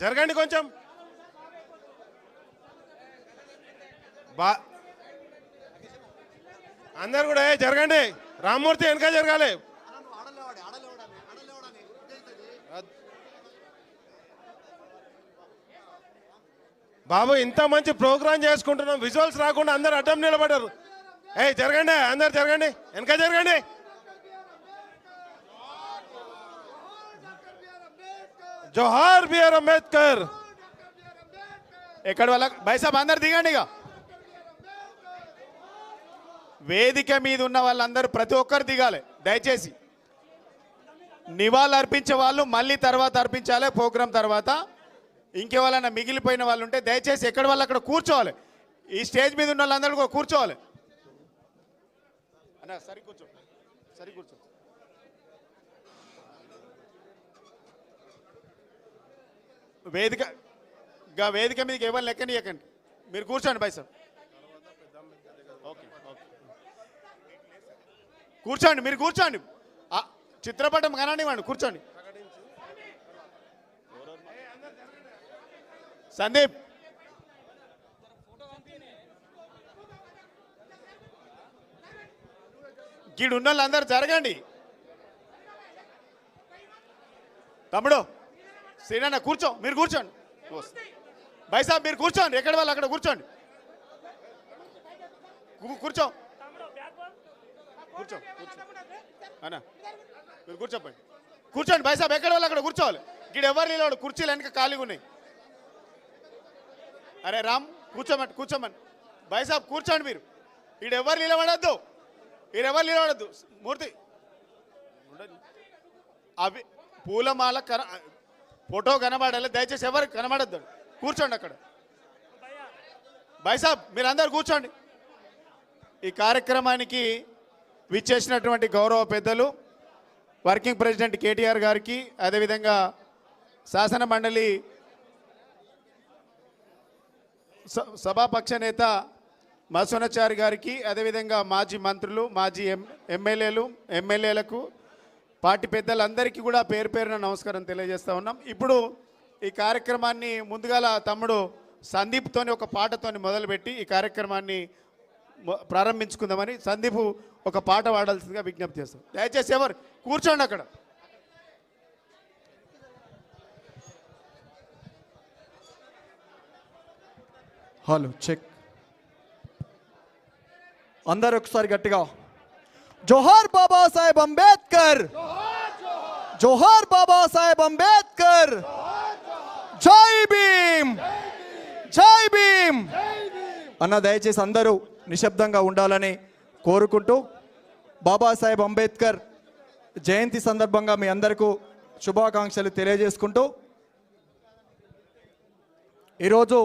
జరగండి కొంచెం బా అందరు కూడా జరగండి. రామ్మూర్తి వెనక జరగాలి. బాబు ఇంత మంచి ప్రోగ్రామ్ చేసుకుంటున్నాం, విజువల్స్ రాకుండా అందరు అడ్డం నిలబడ్డారు. జరగండి, అందరు జరగండి, వెనక జరగండి. జోహార్ బిఆర్ అంబేద్కర్. ఎక్కడ వాళ్ళ బైసాబ్ అందరు దిగండి. ఇక వేదిక మీద ఉన్న వాళ్ళందరూ ప్రతి ఒక్కరు దిగాలి దయచేసి. నివాళులు అర్పించే వాళ్ళు మళ్ళీ తర్వాత అర్పించాలి ప్రోగ్రాం తర్వాత. ఇంకెవరైనా మిగిలిపోయిన వాళ్ళు ఉంటే దయచేసి ఎక్కడ వాళ్ళు అక్కడ కూర్చోవాలి. ఈ స్టేజ్ మీద ఉన్న వాళ్ళందరూ కూడా కూర్చోవాలి. అన్న సరి కూర్చో, సరి కూర్చో. వేదిక మీదకి ఎవరు లెక్కని ఎక్కండి. మీరు కూర్చోండి బై సార్. ఓకే ఓకే కూర్చోండి, మీరు కూర్చోండి. చిత్రపటం కననివ్వండి, కూర్చోండి. సందీప్ గీడు ఉన్న వాళ్ళందరూ జరగండి. తమ్ముడు శ్రీనన్న కూర్చో, మీరు కూర్చోండి. బైసాబ్ మీరు కూర్చోండి, ఎక్కడ వాళ్ళు అక్కడ కూర్చోండి. కూర్చో కూర్చో కూర్చో అన్న, మీరు కూర్చోండి. కూర్చోండి బైసాబ్, ఎక్కడ వాళ్ళు అక్కడ కూర్చోవాలి. గీడు ఎవరు నిలబడు, కుర్చీలు వెనక ఖాళీగా ఉన్నాయి. అరే రామ్ కూర్చోమని కూర్చోమని. బైసాబ్ కూర్చోండి మీరు. ఈడెవరు నిలబడద్దు, ఈడెవరు నిలబడద్దు. మూర్తి అవి పూలమాల ఫోటో కనబడాలి, దయచేసి ఎవరు కనబడద్దు. కూర్చోండి అక్కడ. బైసాబ్ మీరందరూ కూర్చోండి. ఈ కార్యక్రమానికి విచ్చేసినటువంటి గౌరవ పెద్దలు వర్కింగ్ ప్రెసిడెంట్ కేటీఆర్ గారికి, అదేవిధంగా శాసన మండలి సభాపక్ష నేత మధుసూనాచారి గారికి, అదేవిధంగా మాజీ మంత్రులు, మాజీ ఎమ్మెల్యేలకు, పార్టీ పెద్దలందరికీ కూడా పేరు పేరున నమస్కారం తెలియజేస్తూ ఉన్నాం. ఇప్పుడు ఈ కార్యక్రమాన్ని ముందుగాల తమ్ముడు సందీప్తోని ఒక పాటతోని మొదలుపెట్టి ఈ కార్యక్రమాన్ని ప్రారంభించుకుందామని సందీప్ ఒక పాట పాడాల్సిందిగా విజ్ఞప్తి చేస్తాం. దయచేసి ఎవరు కూర్చోండి అక్కడ. Hello check. అందరు ఒకసారి గట్టిగా జోహార్ బాబాసాహెబ్ అంబేద్కర్, జోహార్ బాబాసాహెబ్ అంబేద్కర్, జై భీమ్, జై భీమ్ అన్న. దయచేసి అందరూ నిశ్శబ్దంగా ఉండాలని కోరుకుంటూ బాబాసాహెబ్ అంబేద్కర్ జయంతి సందర్భంగా మీ అందరికీ శుభాకాంక్షలు తెలియజేసుకుంటూ ఈరోజు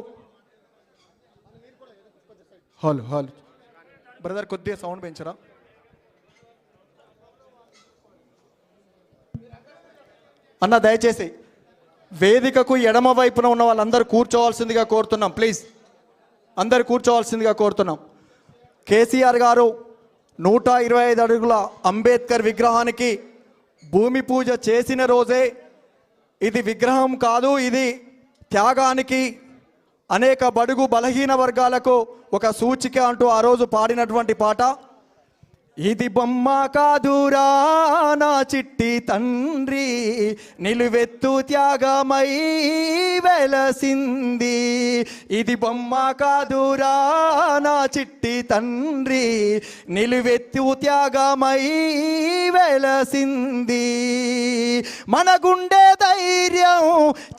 హలో హలో బ్రదర్ కొద్దిగా సౌండ్ పెంచరా. అన్న దయచేసి వేదికకు ఎడమ వైపున ఉన్న వాళ్ళందరూ కూర్చోవాల్సిందిగా కోరుతున్నాం. ప్లీజ్ అందరు కూర్చోవాల్సిందిగా కోరుతున్నాం. కేసీఆర్ గారు 125 అడుగుల అంబేద్కర్ విగ్రహానికి భూమి పూజ చేసిన రోజే ఇది విగ్రహం కాదు, ఇది త్యాగానికి, అనేక బడుగు బలహీన వర్గాలకు ఒక సూచిక అంటూ ఆ రోజు పాడినటువంటి పాట. ఇది బొమ్మ కాదురా నా చిట్టి తండ్రి, నిలువెత్తు త్యాగమై వెలసింది. ఇది బొమ్మ కాదురా నా చిట్టి తండ్రి, నిలువెత్తు త్యాగమై వెలసింది. మన గుండె ధైర్యం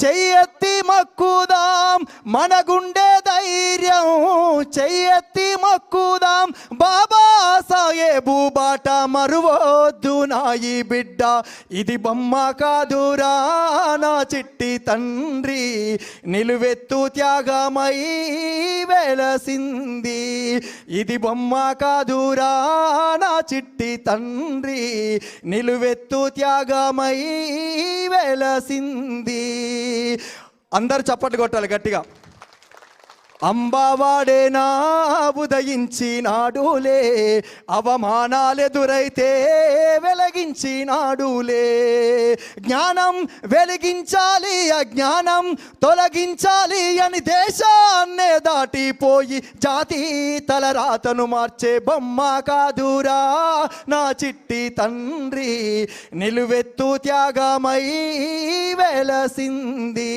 చెయ్యెత్తి మక్కుదాం, మన గుండె ధైర్యం చెయ్యెత్తి మక్కుదాం. బాబా సాహెబ్ బాట మరువొద్దు నాయి బిడ్డ, ఇది బొమ్మ కాదురా నా చిట్టి తండ్రి, నిలువెత్తు త్యాగమై వెలసింది. ఇది బొమ్మ కాదురా నా చిట్టి తండ్రి, నిలువెత్తు త్యాగమై వెలసింది. అందరు చప్పట్లు కొట్టాలి గట్టిగా. అంబావాడేనా ఉదయించినాడులే, అవమానాలెదురైతే వెలిగించినాడులే. జ్ఞానం వెలిగించాలి, అజ్ఞానం తొలగించాలి అని దేశాన్నే దాటిపోయి జాతి తలరాతను మార్చే బొమ్మ కాదురా నా చిట్టి తండ్రి. నిలువెత్తు త్యాగమై వెలసింది.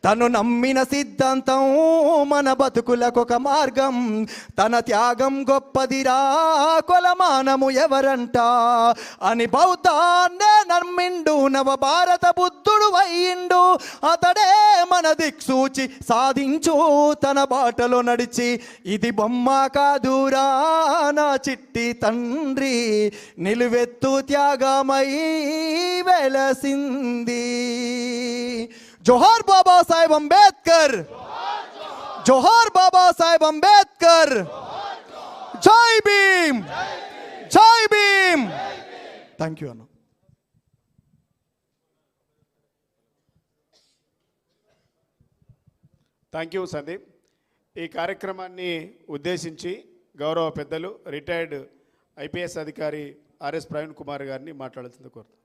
తను నమ్మిన సిద్ధాంతం మన బతుకులకొక మార్గం. తన త్యాగం గొప్పదిరా కొలమానము ఎవరంట అని బౌద్ధాన్నే నమ్మిండు. నవ భారత బుద్ధుడు అయ్యిండు. అతడే మన దిక్సూచి సాధించు తన బాటలో నడిచి. ఇది బొమ్మ కాదురా నా చిట్టి తండ్రి, నిలువెత్తు త్యాగమై వెలసింది. జోహార్ బాబా సాహెబ్ అంబేద్కర్, జోహార్ బాబా సాహెబ్ అంబేద్కర్. జై భీమ్, జై భీమ్. థ్యాంక్ యూ అన్న. Thank you Sandeep. ఈ కార్యక్రమాన్ని ఉద్దేశించి గౌరవ పెద్దలు రిటైర్డ్ ఐపీఎస్ అధికారి ఆర్ఎస్ ప్రవీణ్ కుమార్ గారిని మాట్లాడాల్సింది కోరుతాను.